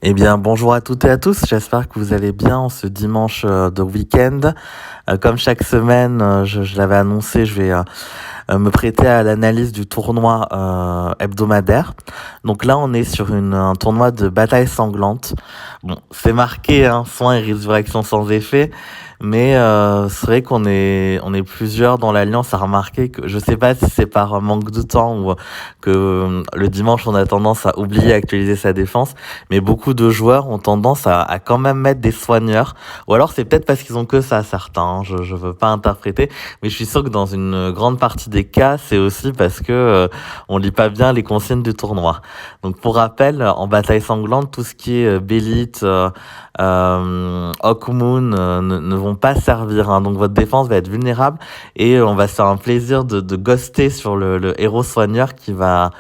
Eh bien, bonjour à toutes et à tous. J'espère que vous allez bien en ce dimanche de week-end. Comme chaque semaine, je l'avais annoncé, je vais me prêter à l'analyse du tournoi hebdomadaire. Donc là, on est sur un tournoi de bataille sanglante. Bon, c'est marqué, hein, soin et résurrection sans effet. Mais c'est vrai qu'on est plusieurs dans l'Alliance à remarquer que je sais pas si c'est par manque de temps ou que le dimanche on a tendance à oublier actualiser sa défense, mais beaucoup de joueurs ont tendance à quand même mettre des soigneurs, ou alors c'est peut-être parce qu'ils ont que ça certains, hein, je veux pas interpréter, mais je suis sûr que dans une grande partie des cas c'est aussi parce que on lit pas bien les consignes du tournoi. Donc pour rappel, en bataille sanglante, tout ce qui est Bélite, Hawkmoon ne vont pas servir, hein. Donc votre défense va être vulnérable et on va se faire un plaisir de ghoster sur le héros soigneur qui va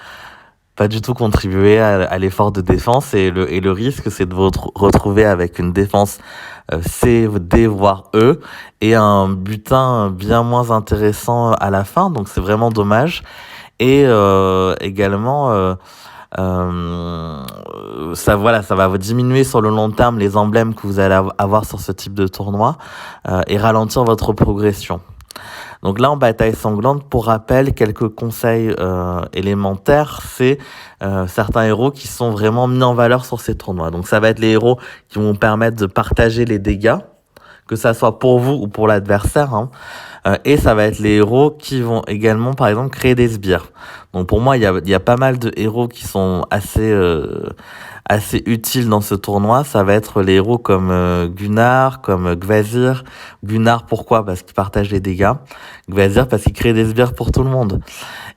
pas du tout contribuer à l'effort de défense, et le risque c'est de vous retrouver avec une défense C, D voire E et un butin bien moins intéressant à la fin, donc c'est vraiment dommage. Et également ça va vous diminuer sur le long terme les emblèmes que vous allez avoir sur ce type de tournoi et ralentir votre progression. Donc là, en bataille sanglante, pour rappel, quelques conseils élémentaires, c'est certains héros qui sont vraiment mis en valeur sur ces tournois. Donc ça va être les héros qui vont permettre de partager les dégâts, que ça soit pour vous ou pour l'adversaire, hein. Et ça va être les héros qui vont également, par exemple, créer des sbires. Donc pour moi, il y a pas mal de héros qui sont assez utiles dans ce tournoi. Ça va être les héros comme Gunnar, comme Gvazir. Gunnar, pourquoi? Parce qu'il partage les dégâts. Gvazir, parce qu'il crée des sbires pour tout le monde.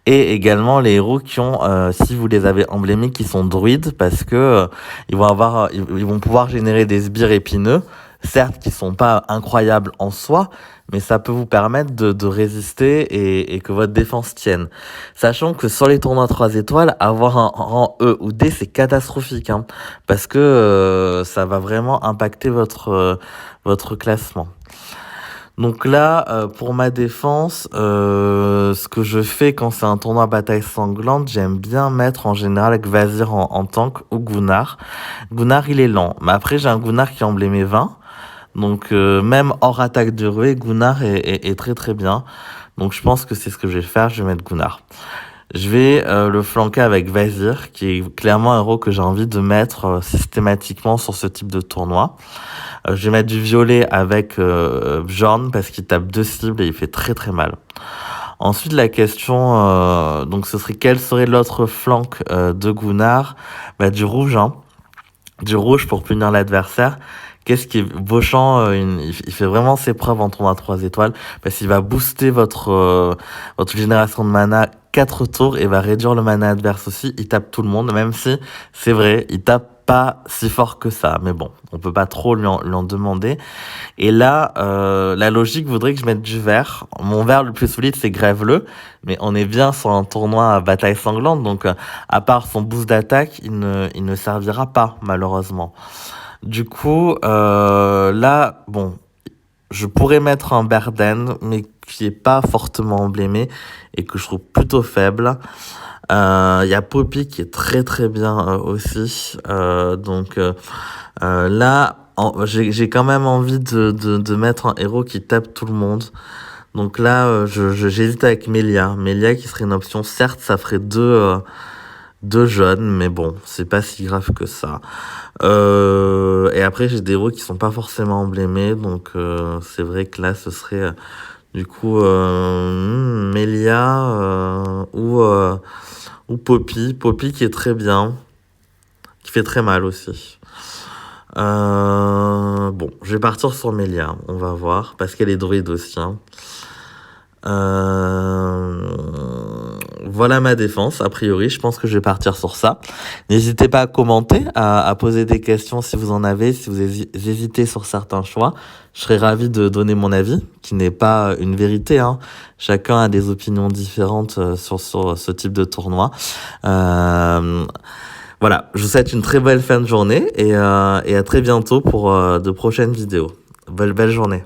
Et également les héros qui ont, si vous les avez emblémiques, qui sont druides, parce que ils vont pouvoir générer des sbires épineux, certes qui sont pas incroyables en soi, mais ça peut vous permettre de résister et que votre défense tienne. Sachant que sur les tournois 3 étoiles, avoir un rang E ou D, c'est catastrophique, hein, parce que ça va vraiment impacter votre classement. Donc là, pour ma défense, ce que je fais quand c'est un tournoi bataille sanglante, j'aime bien mettre en général Gvazir en tank ou Gunnar. Gunnar, il est lent, mais après j'ai un Gunnar qui est emblémé 20. Donc même hors attaque de ruée, Gunnar est très très bien. Donc je pense que c'est ce que je vais faire, je vais mettre Gunnar. Je vais le flanquer avec Vazir, qui est clairement un héros que j'ai envie de mettre systématiquement sur ce type de tournoi. Je vais mettre du violet avec Bjorn, parce qu'il tape 2 cibles et il fait très très mal. Ensuite, la question, donc ce serait quel serait l'autre flanc de Gunnar? Du rouge, hein. Du rouge pour punir l'adversaire. Qu'est-ce qui est Beauchamp, il fait vraiment ses preuves en tournoi 3 étoiles, parce qu'il va booster votre génération de mana 4 tours et va réduire le mana adverse aussi. Il tape tout le monde, même si c'est vrai, il tape pas si fort que ça, mais bon, on peut pas trop lui en demander. Et là, la logique voudrait que je mette du vert. Mon vert le plus solide, c'est Grève-le, mais on est bien sur un tournoi à bataille sanglante, donc à part son boost d'attaque, il ne servira pas, malheureusement. Du coup, là, bon, je pourrais mettre un Berden, mais qui est pas fortement emblémé et que je trouve plutôt faible. Il y a Poppy qui est très très bien aussi. Donc là, j'ai quand même envie de mettre un héros qui tape tout le monde. Donc là, j'hésite avec Melia. Melia qui serait une option. Certes, ça ferait deux jeunes, mais bon, c'est pas si grave que ça. Et après, j'ai des héros qui sont pas forcément emblémés, donc c'est vrai que là, ce serait du coup Melia ou Poppy. Poppy qui est très bien, qui fait très mal aussi. Bon, je vais partir sur Melia, on va voir, parce qu'elle est druide aussi, hein. Voilà ma défense, a priori, je pense que je vais partir sur ça. N'hésitez pas à commenter, à poser des questions si vous en avez, si vous hésitez sur certains choix. Je serais ravi de donner mon avis, qui n'est pas une vérité, hein. Chacun a des opinions différentes sur ce type de tournoi. Voilà, je vous souhaite une très belle fin de journée et à très bientôt pour de prochaines vidéos. Belle journée.